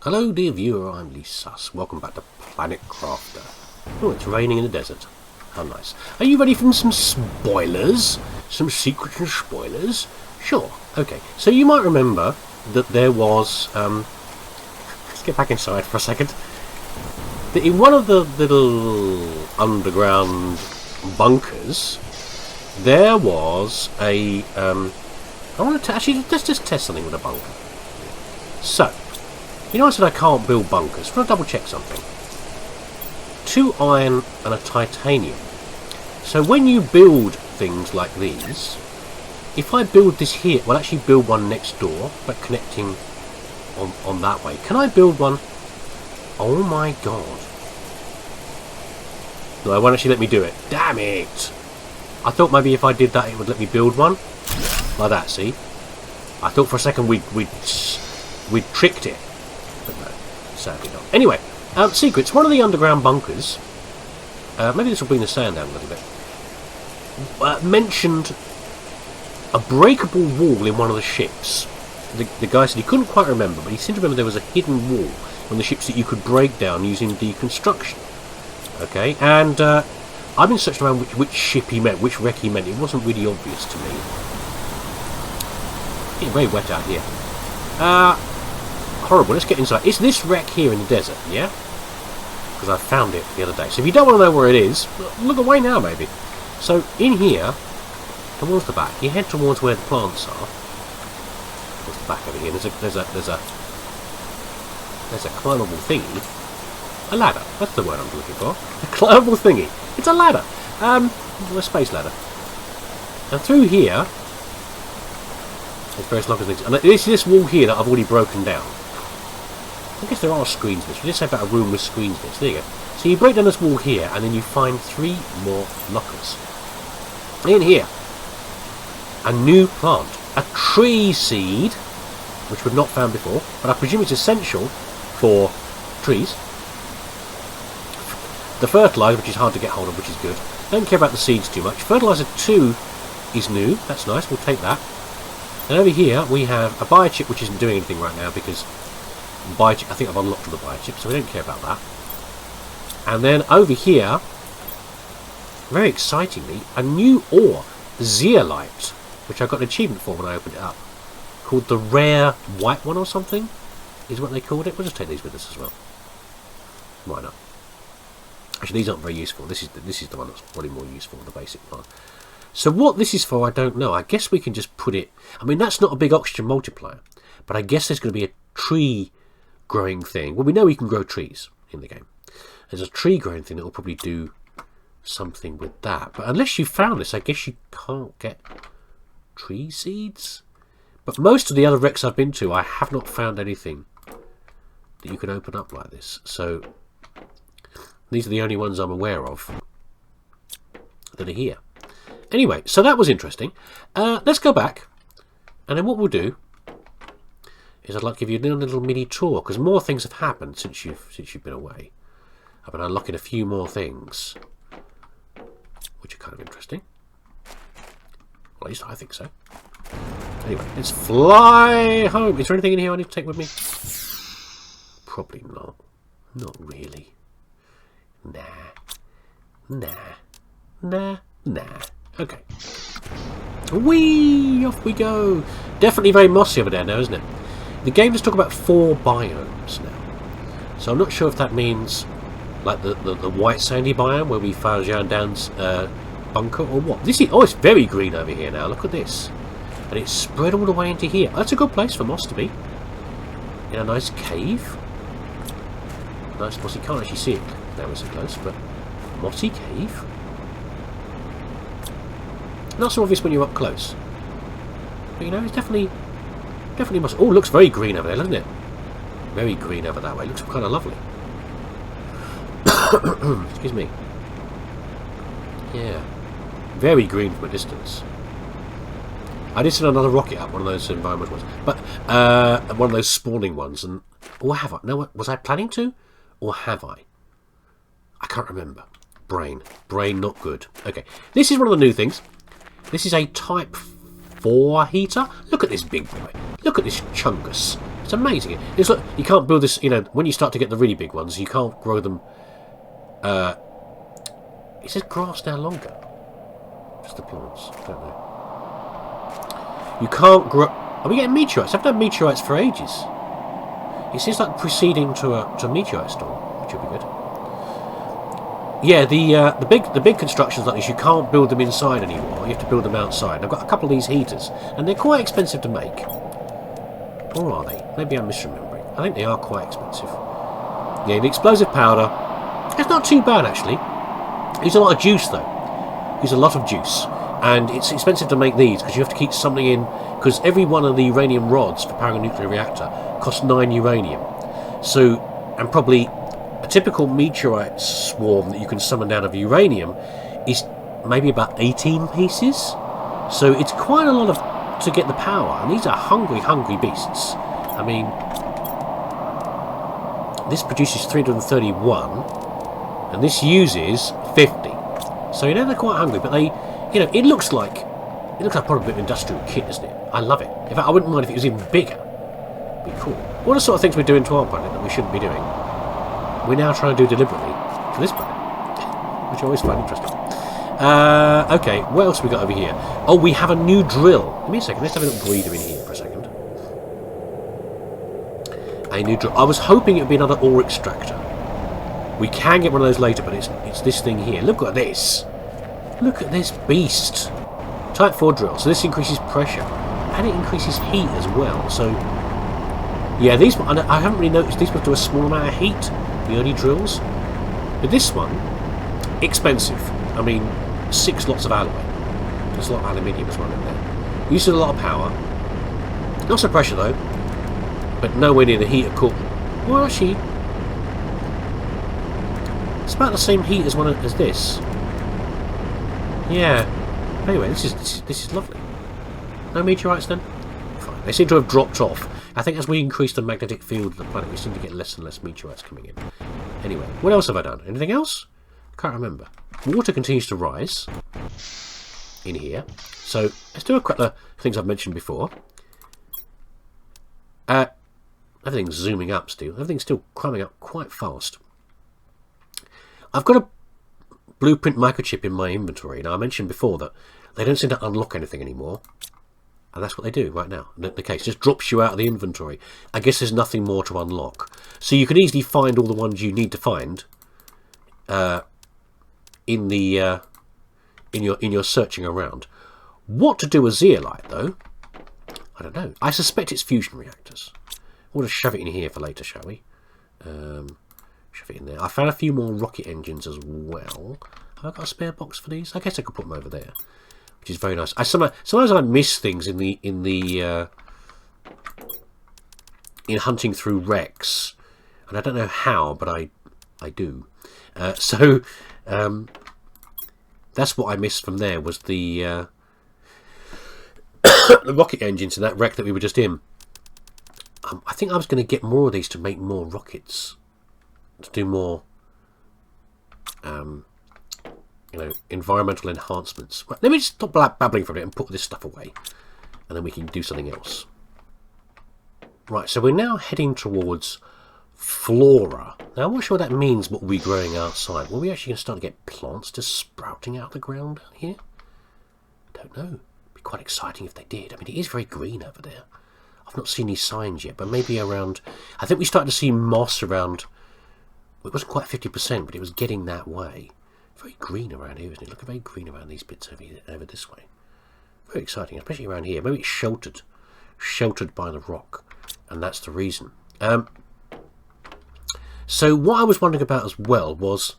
Hello dear viewer, I'm leesusss. Welcome back to Planet Crafter. Oh, it's raining in the desert. How nice. Are you ready for some spoilers? Some secrets and spoilers? Sure. Okay, so you might remember that there was... let's get back inside for a second. That in one of the little underground bunkers, there was a... I want to actually, let's just test something with a bunker. So, you know I said I can't build bunkers. I want to double check something. 2 iron and a titanium. So when you build things like these, if I build this here, well actually build one next door, but connecting on that way. Can I build one? Oh my god. No, it won't actually let me do it. Damn it! I thought maybe if I did that it would let me build one. Like that, see? I thought for a second we'd tricked it. But no, sadly not. Anyway, secrets. One of the underground bunkers, maybe this will bring the sound down a little bit, mentioned a breakable wall in one of the ships. The guy said he couldn't quite remember, but he seemed to remember there was a hidden wall on the ships that you could break down using deconstruction. Okay, and I've been searching around which ship he meant, which wreck he meant. It wasn't really obvious to me. It's very wet out here. Horrible. Let's get inside. It's this wreck here in the desert, yeah? Because I found it the other day. So if you don't want to know where it is, look away now, maybe. So in here, towards the back, you head towards where the plants are. Towards the back over here. There's a climbable thingy. A ladder. That's the word I'm looking for. A climbable thingy. It's a ladder. A space ladder. And through here, there's various lockers things. And this wall here that I've already broken down. I guess there are screens bits. We did say about a room with screens bits. There you go. So you break down this wall here, and then you find 3 more lockers. In here, a new plant. A tree seed, which we've not found before, but I presume it's essential for trees. The fertilizer, which is hard to get hold of, which is good. Don't care about the seeds too much. Fertilizer 2 is new. That's nice. We'll take that. And over here we have a biochip, which isn't doing anything right now because biochip, I think I've unlocked the biochip, so we don't care about that. And then over here, very excitingly, a new ore, zeolite, which I got an achievement for when I opened it up, called the rare white one or something, is what they called it. We'll just take these with us as well. Why not? Actually, these aren't very useful. This is the one that's probably more useful than the basic plant. So what this is for, I don't know. I guess we can just put it... I mean, that's not a big oxygen multiplier. But I guess there's going to be a tree growing thing. Well, we know we can grow trees in the game. There's a tree growing thing that will probably do something with that. But unless you found this, I guess you can't get tree seeds. But most of the other wrecks I've been to, I have not found anything that you can open up like this. So these are the only ones I'm aware of that are here. Anyway, so that was interesting. Let's go back, and then what we'll do is I'd like to give you a little mini tour because more things have happened since you've been away. I've been unlocking a few more things, which are kind of interesting. Well, at least I think so. Anyway, let's fly home. Is there anything in here I need to take with me? Probably not. Not really. Nah. Okay. Whee! Off we go! Definitely very mossy over there now, isn't it? The game does talk about 4 biomes now. So I'm not sure if that means like the white sandy biome where we found Jandan's bunker or what. This is, oh, it's very green over here now. Look at this. And it's spread all the way into here. That's a good place for moss to be. In a nice cave. Nice mossy. Can't actually see it now we're so close, but mossy cave. Not so obvious when you're up close. But you know, it's definitely must. Oh, looks very green over there, doesn't it? Very green over that way. Looks kind of lovely. Excuse me. Yeah. Very green from a distance. I did send another rocket up, one of those environmental ones. But, one of those spawning ones. And or have I? No, was I planning to? Or have I? I can't remember. Brain, not good. Okay. This is one of the new things. This is a Type 4 heater. Look at this big boy. Look at this chungus. It's amazing. It's like you can't build this. You know, when you start to get the really big ones, you can't grow them. It says grass now longer. Just the plants. I don't know. You can't grow. Are we getting meteorites? I've done meteorites for ages. It seems like proceeding to a meteorite storm, which would be good. Yeah, the big constructions like this, you can't build them inside anymore. You have to build them outside. And I've got a couple of these heaters, and they're quite expensive to make. Or are they? Maybe I'm misremembering. I think they are quite expensive. Yeah, the explosive powder. It's not too bad actually. Use a lot of juice though. Use a lot of juice. And it's expensive to make these because you have to keep something in, because every one of the uranium rods for powering a nuclear reactor costs 9 uranium. So, and probably a typical meteorite swarm that you can summon down of uranium is maybe about 18 pieces. So it's quite a lot of to get the power, and these are hungry, hungry beasts. I mean, this produces 331, and this uses 50. So you know they're quite hungry, but they, you know, it looks like probably a bit of industrial kit, doesn't it? I love it. In fact, I wouldn't mind if it was even bigger. It'd be cool. What are the sort of things we're doing to our planet that we shouldn't be doing? We're now trying to do deliberately to this planet, which I always find interesting. Okay, what else have we got over here? Oh, we have a new drill. Give me a second. Let's have a little breather in here for a second. A new drill. I was hoping it would be another ore extractor. We can get one of those later, but it's this thing here. Look at this. Look at this beast. Type 4 drill. So this increases pressure, and it increases heat as well. So yeah, these. I haven't really noticed these ones do a small amount of heat. The early drills, but this one expensive. I mean, 6 lots of alloy. There's a lot of aluminium as well in there. Uses a lot of power. Lots of pressure though, but nowhere near the heat of cool. Well, actually, it's about the same heat as as this. Yeah. Anyway, this is lovely. No meteorites then? Fine. They seem to have dropped off. I think as we increase the magnetic field of the planet, we seem to get less and less meteorites coming in. Anyway, what else have I done? Anything else? Can't remember. Water continues to rise in here. So let's do a couple of things I've mentioned before. Everything's zooming up still. Everything's still climbing up quite fast. I've got a blueprint microchip in my inventory. Now, I mentioned before that they don't seem to unlock anything anymore. And that's what they do right now. The case just drops you out of the inventory. I guess there's nothing more to unlock. So you can easily find all the ones you need to find in your searching around. What to do with zeolite though? I don't know. I suspect it's fusion reactors. We'll just shove it in here for later, shall we? Shove it in there. I found a few more rocket engines as well. Have I got a spare box for these? I guess I could put them over there, which is very nice. Sometimes I miss things in hunting through wrecks, and I don't know how, but I do. That's what I missed from there, was the the rocket engines in that wreck that we were just in. I think I was going to get more of these to make more rockets, to do more environmental enhancements. Right, let me just stop babbling for a bit and put this stuff away, and then we can do something else. Right, so we're now heading towards flora. Now, I'm not sure what that means, what we'll be growing outside. Will we actually going to start to get plants just sprouting out of the ground here? Don't know. It'd be quite exciting if they did. I mean, it is very green over there. I've not seen any signs yet, but maybe around... I think we started to see moss around... Well, it wasn't quite 50%, but it was getting that way. Very green around here, isn't it? Look, very green around these bits over this way. Very exciting, especially around here. Maybe it's sheltered by the rock, and that's the reason. So what I was wondering about as well was,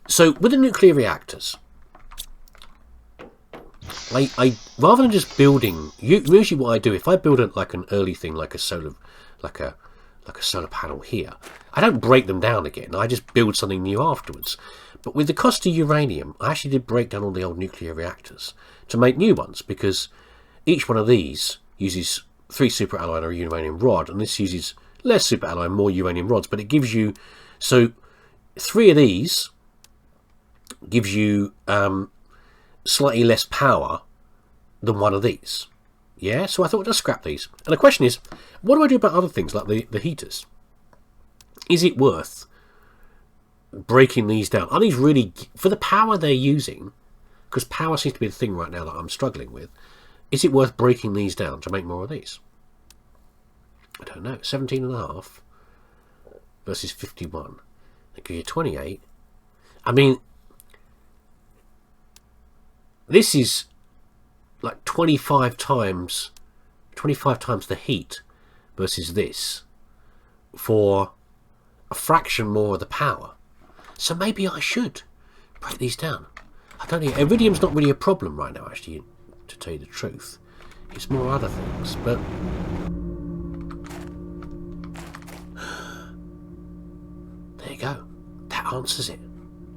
so with the nuclear reactors, I rather than just building, usually what I do, if I build an early thing like a solar panel here, I don't break them down again. I just build something new afterwards. But with the cost of uranium, I actually did break down all the old nuclear reactors to make new ones, because each one of these uses 3 superalloy and a uranium rod, and this uses less superalloy and more uranium rods. But it gives you, so 3 of these gives you slightly less power than 1 of these. Yeah, so I thought just scrap these. And the question is, what do I do about other things like the heaters? Is it worth breaking these down? Are these really, for the power they're using, because power seems to be the thing right now that I'm struggling with, is it worth breaking these down to make more of these? I don't know. 17.5 versus 51. They give you 28. I mean, this is like 25 times the heat versus this for a fraction more of the power. So maybe I should break these down. I don't know. Iridium's not really a problem right now, actually, to tell you the truth. It's more other things, but there you go. That answers it.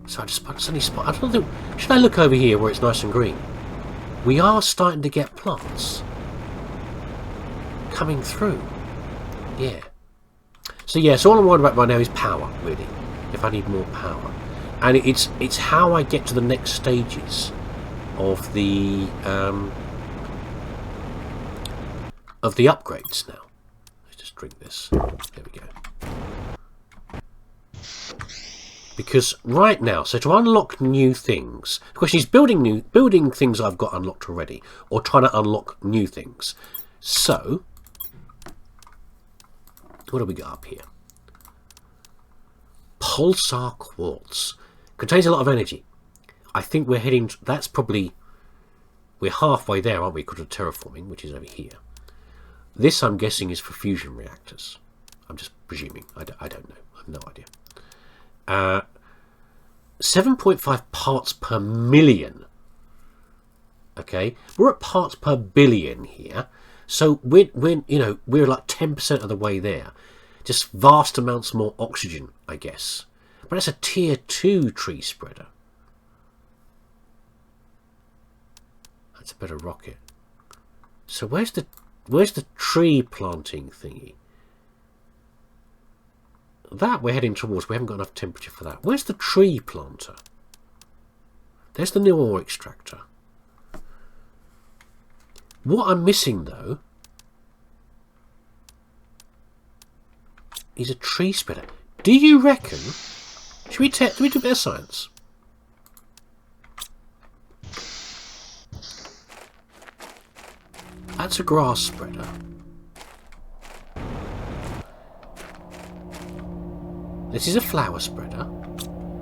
So I just suddenly spot. I don't think. Should I look over here where it's nice and green? We are starting to get plants coming through. Yeah. So yeah. So all I'm worried about right now is power, really. If I need more power, and it's how I get to the next stages of the upgrades now. Let's just drink this. There we go. Because right now, so to unlock new things, the question is building things I've got unlocked already, or trying to unlock new things. So, what do we got up here? Pulsar quartz contains a lot of energy. I think we're heading. That's probably we're halfway there, aren't we? Because of terraforming, which is over here. This, I'm guessing, is for fusion reactors. I'm just presuming. I don't know. I have no idea. 7.5 parts per million. Okay, we're at parts per billion here, so we're like 10% of the way there. Just vast amounts more oxygen, I guess. But that's a tier 2 tree spreader. That's a better rocket. So where's the tree planting thingy? That we're heading towards. We haven't got enough temperature for that. Where's the tree planter? There's the new ore extractor. What I'm missing though is a tree spreader. Do you reckon? Should we do a bit of science? That's a grass spreader. This is a flower spreader.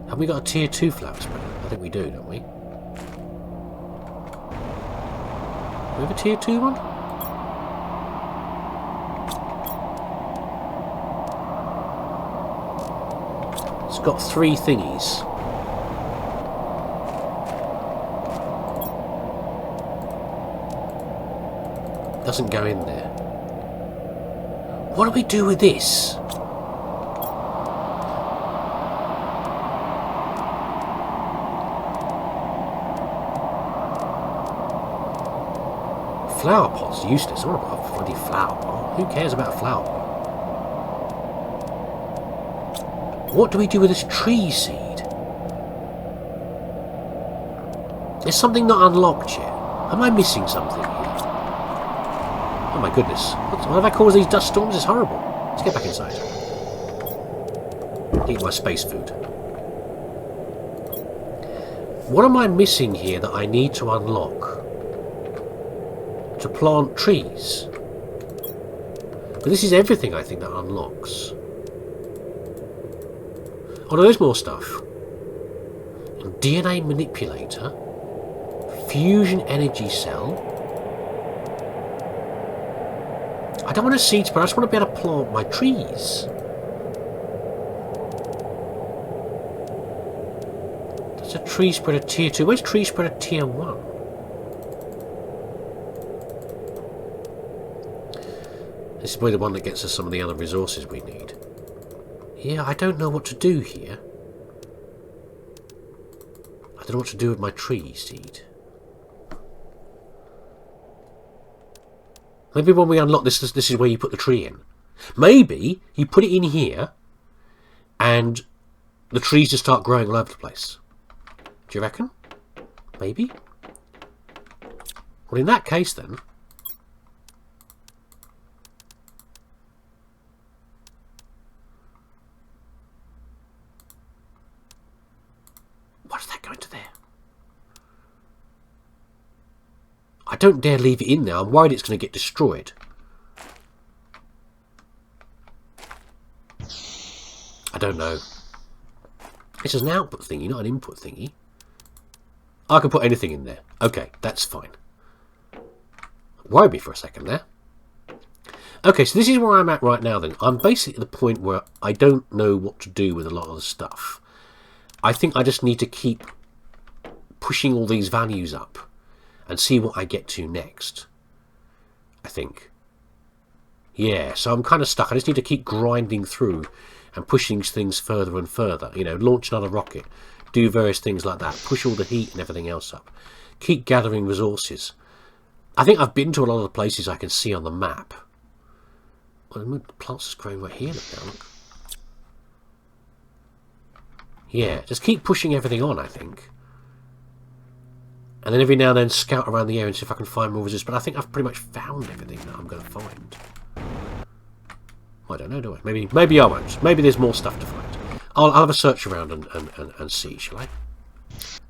Have we got a tier 2 flower spreader? I think we do, don't we? Do we have a tier 2 one? It's got 3 thingies. Doesn't go in there. What do we do with this? Flower pot's useless. I want to put a bloody flower pot. Who cares about a flower pot? What do we do with this tree seed? Is something not unlocked yet? Am I missing something here? Oh my goodness. What have I caused these dust storms? It's horrible. Let's get back inside. Eat my space food. What am I missing here that I need to unlock? To plant trees. But this is everything I think that unlocks. Oh no, there's more stuff. DNA manipulator. Fusion energy cell. I don't want a seed spreader, I just want to be able to plant my trees. That's a tree spreader tier 2. Where's tree spreader tier 1? This is probably the one that gets us some of the other resources we need. Yeah, I don't know what to do here. I don't know what to do with my tree seed. Maybe when we unlock this is where you put the tree in. Maybe you put it in here and the trees just start growing all over the place. Do you reckon? Maybe? Well, in that case then, don't dare leave it in there. I'm worried it's going to get destroyed. I don't know. This is an output thingy, not an input thingy. I can put anything in there. Okay, that's fine. Worried me for a second there. Okay, so this is where I'm at right now then. I'm basically at the point where I don't know what to do with a lot of the stuff. I think I just need to keep pushing all these values up and see what I get to next. I think. Yeah, so I'm kind of stuck. I just need to keep grinding through and pushing things further and further. You know, launch another rocket. Do various things like that. Push all the heat and everything else up. Keep gathering resources. I think I've been to a lot of the places I can see on the map. Well, the plants is growing right here now, look. Yeah, just keep pushing everything on, I think. And then every now and then scout around the area and see if I can find more resources. But I think I've pretty much found everything that I'm going to find. I don't know, do I? Maybe I won't. Maybe there's more stuff to find. I'll have a search around and see, shall I?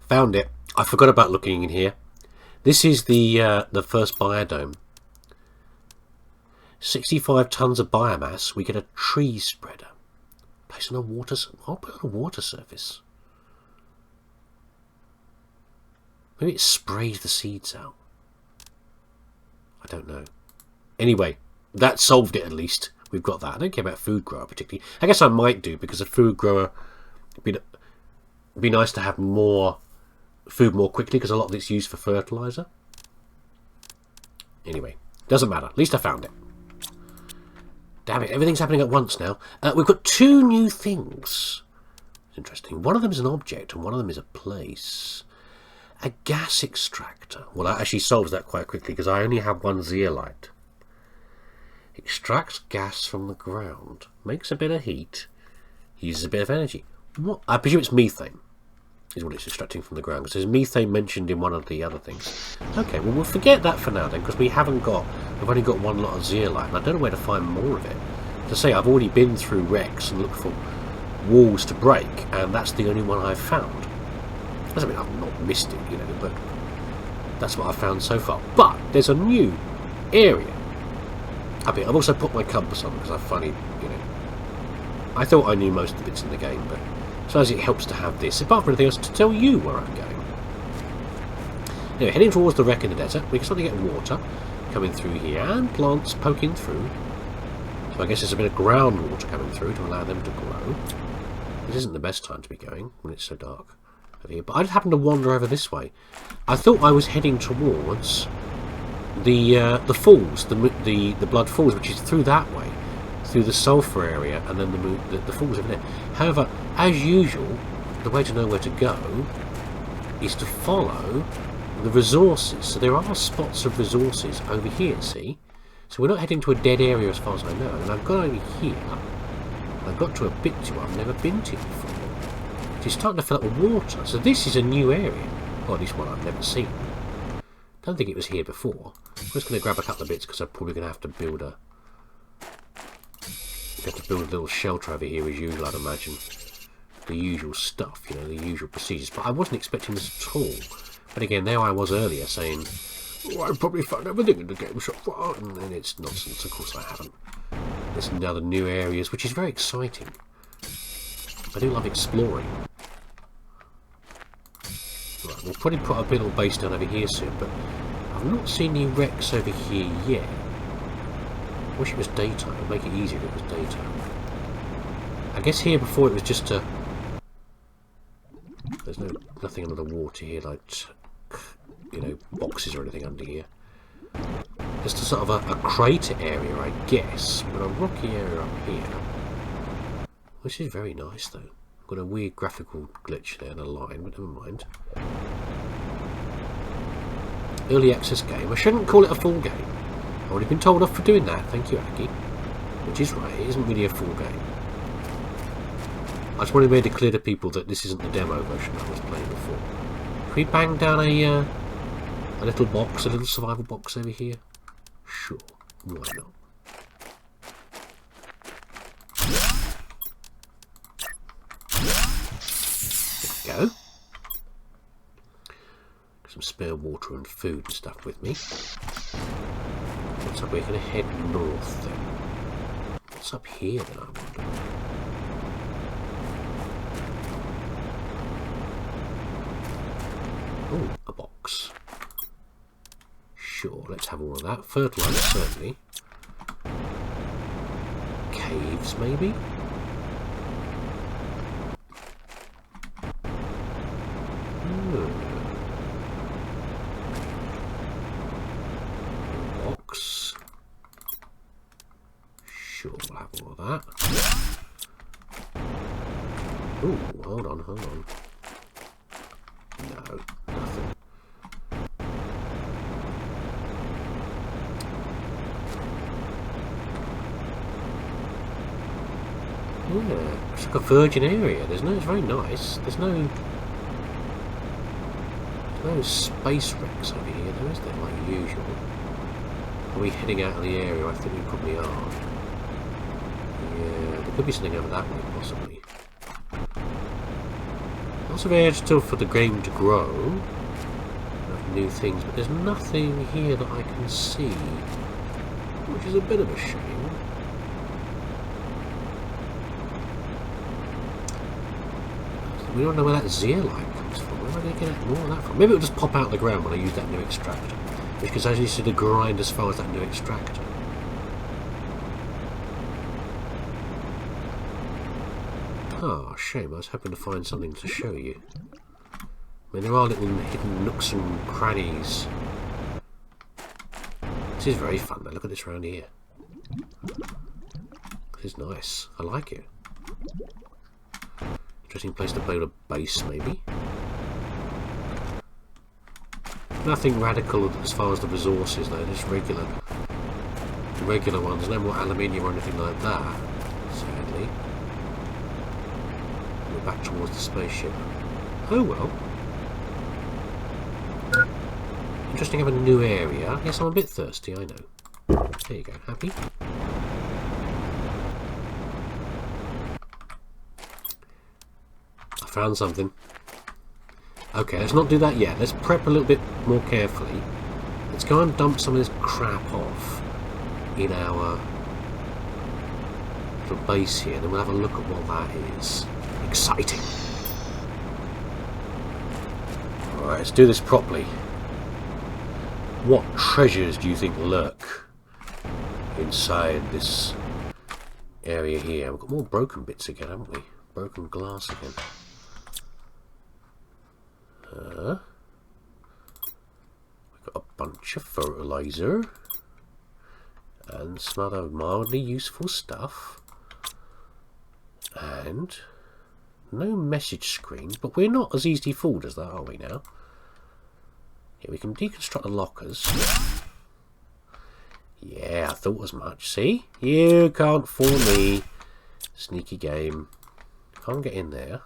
Found it. I forgot about looking in here. This is the first biodome. 65 tons of biomass. We get a tree spreader. Placed on a water. I'll put on a water surface. Maybe it sprays the seeds out. I don't know. Anyway, that solved it at least. We've got that. I don't care about food grower particularly. I guess I might do, because a food grower would be nice to have more food more quickly, because a lot of it's used for fertilizer. Anyway, doesn't matter. At least I found it. Damn it, everything's happening at once now. We've got two new things. It's interesting. One of them is an object and one of them is a place. A gas extractor. Well, that actually solves that quite quickly, because I only have one zeolite. Extracts gas from the ground. Makes a bit of heat. Uses a bit of energy. What? I presume it's methane, is what it's extracting from the ground, because there's methane mentioned in one of the other things. Okay, well, we'll forget that for now then, because we've only got one lot of zeolite, and I don't know where to find more of it. To say, I've already been through wrecks and looked for walls to break, and that's the only one I've found. Doesn't mean I've not missed it, you know, but that's what I've found so far. But there's a new area. I've also put my compass on, because I finally, you know, I thought I knew most of the bits in the game, but so as it helps to have this, apart from anything else, to tell you where I'm going. Anyway, heading towards the wreck in the desert, we can suddenly get water coming through here, and plants poking through. So I guess there's a bit of groundwater coming through to allow them to grow. This isn't the best time to be going, when it's so dark over here. But I just happened to wander over this way. I thought I was heading towards the falls, the blood falls, which is through that way, through the sulphur area, and then the falls over there. However, as usual, the way to know where to go is to follow the resources. So there are spots of resources over here, see? So we're not heading to a dead area as far as I know. And I've got over here, I've got to a bit to I've never been to before. It's starting to fill up with water. So this is a new area. Or at least one I've never seen. Don't think it was here before. I'm just going to grab a couple of bits, because I'm probably going to have to build a little shelter over here as usual, I'd imagine. The usual stuff, you know, the usual procedures. But I wasn't expecting this at all. But again, there I was earlier saying, oh, I've probably found everything in the game shop. And then it's nonsense. Of course I haven't. There's now the new areas, which is very exciting. I do love exploring. Right, we'll probably put a little base down over here soon, but I've not seen any wrecks over here yet. I wish it was daytime. It would make it easier if it was daytime. I guess here before it was just a... There's nothing under the water here, like, you know, boxes or anything under here. Just a sort of a crater area, I guess, but a rocky area up here. Which is very nice, though. Got a weird graphical glitch there in a line, but never mind. Early access game. I shouldn't call it a full game. I've already been told off for doing that. Thank you, Aki. Which is right. It isn't really a full game. I just wanted to make it clear to people that this isn't the demo version I was playing before. Can we bang down a little box, a little survival box over here? Sure. Why not? There we go. some spare water and food and stuff with me. So we're going to head north then. What's up here then, I wonder? Oh, a box. Sure, let's have all of that. Fertilizer, certainly. Caves, maybe? Box. Sure, we'll have all of that. Oh, hold on, hold on. No, nothing. Yeah, it's like a virgin area. It's very nice. There's no space wrecks over here, though, is there, like usual? Are we heading out of the area? I think we probably are. Yeah, there could be something over that way, possibly. Lots of areas still for the game to grow. Have new things, but there's nothing here that I can see, which is a bit of a shame. We don't know where that zeolite comes from. Where am I going to get more of that from? Maybe it'll just pop out of the ground when I use that new extractor, because I just need to grind as far as that new extractor. Oh, shame. I was hoping to find something to show you. I mean, there are little hidden nooks and crannies. This is very fun. Now, look at this round here. This is nice. I like it. Interesting place to build a base, maybe. Nothing radical as far as the resources, though. Just regular ones. No more aluminium or anything like that, sadly. We're back towards the spaceship. Oh well. Interesting having a new area. Yes, I'm a bit thirsty, I know. There you go. Happy? I found something. Okay, let's not do that yet. Let's prep a little bit more carefully. Let's go and dump some of this crap off in our little base here. Then we'll have a look at what that is. Exciting. Alright, let's do this properly. What treasures do you think lurk inside this area here? We've got more broken bits again, haven't we? Broken glass again. We've got a bunch of fertilizer and some other mildly useful stuff, and no message screen, but we're not as easily fooled as that, are we now? Here, we can deconstruct the lockers. Yeah, I thought as much. See? You can't fool me. Sneaky game. Can't get in there.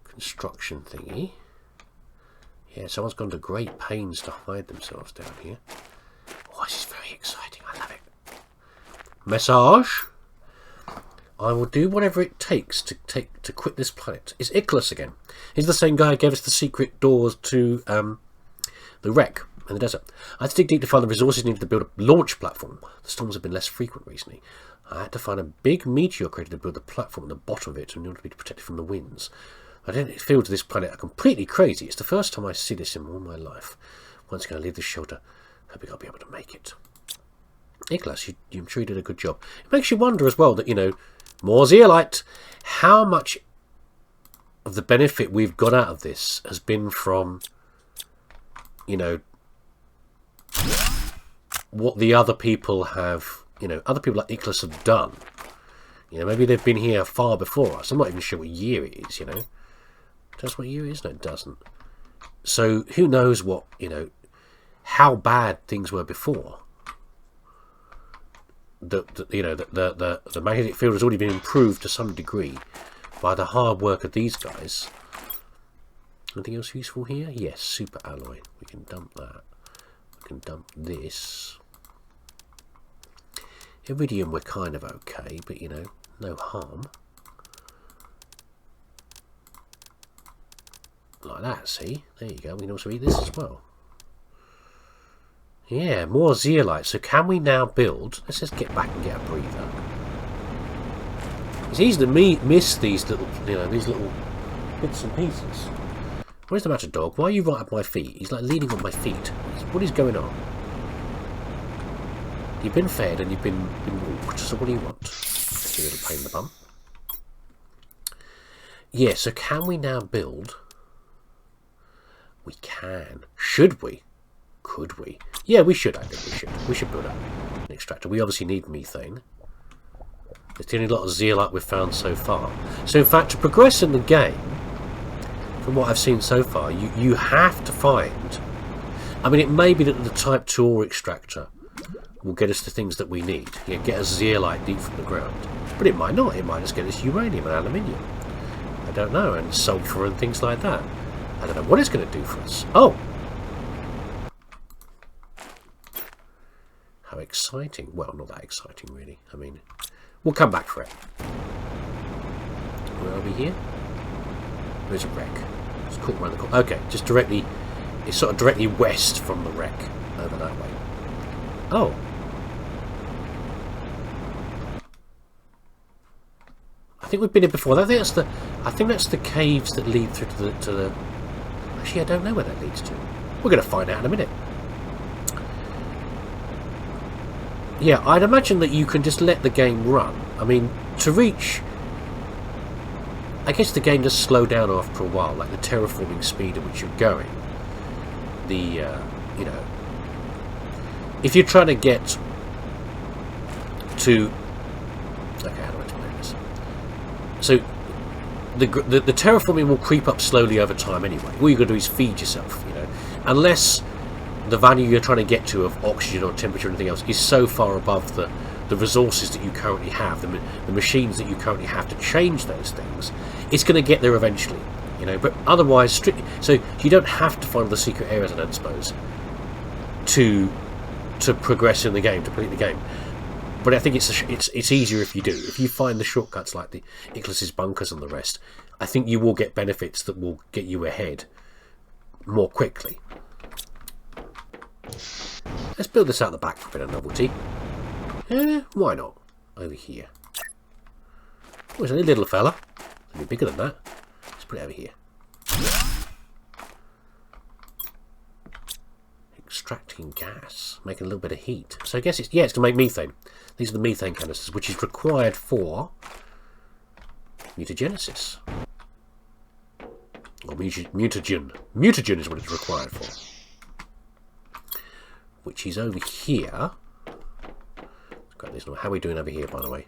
Construction thingy. Yeah, someone's gone to great pains to hide themselves down here. Oh, this is very exciting. I love it. Message. I will do whatever it takes to quit this planet. It's Icarus again. He's the same guy who gave us the secret doors to the wreck in the desert. I had to dig deep to find the resources needed to build a launch platform. The storms have been less frequent recently. I had to find a big meteor crater to build the platform at the bottom of it in order to be protected from the winds. I didn't feel to this planet completely crazy. It's the first time I see this in all my life. Once again, I leave this shelter, hoping I'll be able to make it. Nicholas, I'm sure you did a good job. It makes you wonder as well that, you know, more zeolite. How much of the benefit we've got out of this has been from, you know, what the other people have, you know, other people like Icarus have done. You know, maybe they've been here far before us. I'm not even sure what year it is, you know. Does what year it is? No, it doesn't. So who knows what, you know, how bad things were before. The magnetic field has already been improved to some degree by the hard work of these guys. Anything else useful here? Yes, super alloy. We can dump that. We can dump this. Iridium we're kind of okay, but you know, no harm. Like that, see? There you go. We can also eat this as well. Yeah, more zeolite. So can we now build... Let's just get back and get a breather. It's easy to miss these little, these little bits and pieces. What is the matter, dog? Why are you right at my feet? He's like leaning on my feet. What is going on? You've been fed and you've been walked. So what do you want? That's a little pain in the bum. Yeah, so can we now build... We can. Should we? Could we? Yeah, we should, I think we should. We should build up an extractor. We obviously need methane. It's the only lot of zeolite we've found so far. So in fact, to progress in the game, from what I've seen so far, you have to find... I mean, it may be that the Type 2 ore extractor will get us the things that we need. Yeah, get us zeolite deep from the ground. But it might not. It might just get us uranium and aluminium. I don't know. And sulfur and things like that. I don't know what it's going to do for us. Oh! How exciting. Well, not that exciting, really. I mean, we'll come back for it. Where are we here? There's a wreck. It's caught around the corner. Okay, just directly... It's sort of directly west from the wreck. Over that way. Oh! I think we've been here before. I think that's the caves that lead through to the... Actually, I don't know where that leads to. We're going to find out in a minute. Yeah, I'd imagine that you can just let the game run. I mean, to reach... I guess the game does slow down after a while, like the terraforming speed at which you're going. The, you know... If you're trying to get to... Okay, how do I explain this? So, the terraforming will creep up slowly over time anyway. All you've got to do is feed yourself, you know. Unless the value you're trying to get to of oxygen or temperature or anything else is so far above the resources that you currently have, the machines that you currently have to change those things, it's going to get there eventually, you know. But otherwise, so you don't have to find the secret areas, I don't suppose, to progress in the game, to complete the game. But I think it's easier if you do. If you find the shortcuts like the Ichthys's bunkers and the rest, I think you will get benefits that will get you ahead more quickly. Let's build this out the back for a bit of novelty. Why not? Over here. Oh, it's only a little fella. It's a bit bigger than that. Let's put it over here. Extracting gas, making a little bit of heat. So I guess it's going to make methane. These are the methane canisters, which is required for mutagenesis. Or mutagen. Mutagen is what it's required for. Which is over here. Let's grab this. How are we doing over here, by the way?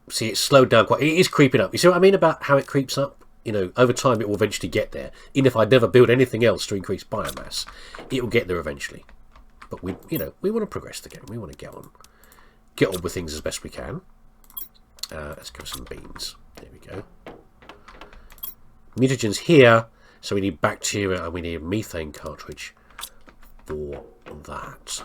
See, it's slowed down quite. It is creeping up. You see what I mean about how it creeps up? You know, over time it will eventually get there. Even if I never build anything else to increase biomass, it will get there eventually. But we want to progress the game. We want to get on with things as best we can. Let's go some beans. There we go. Mutagen's here, so we need bacteria and we need a methane cartridge for that.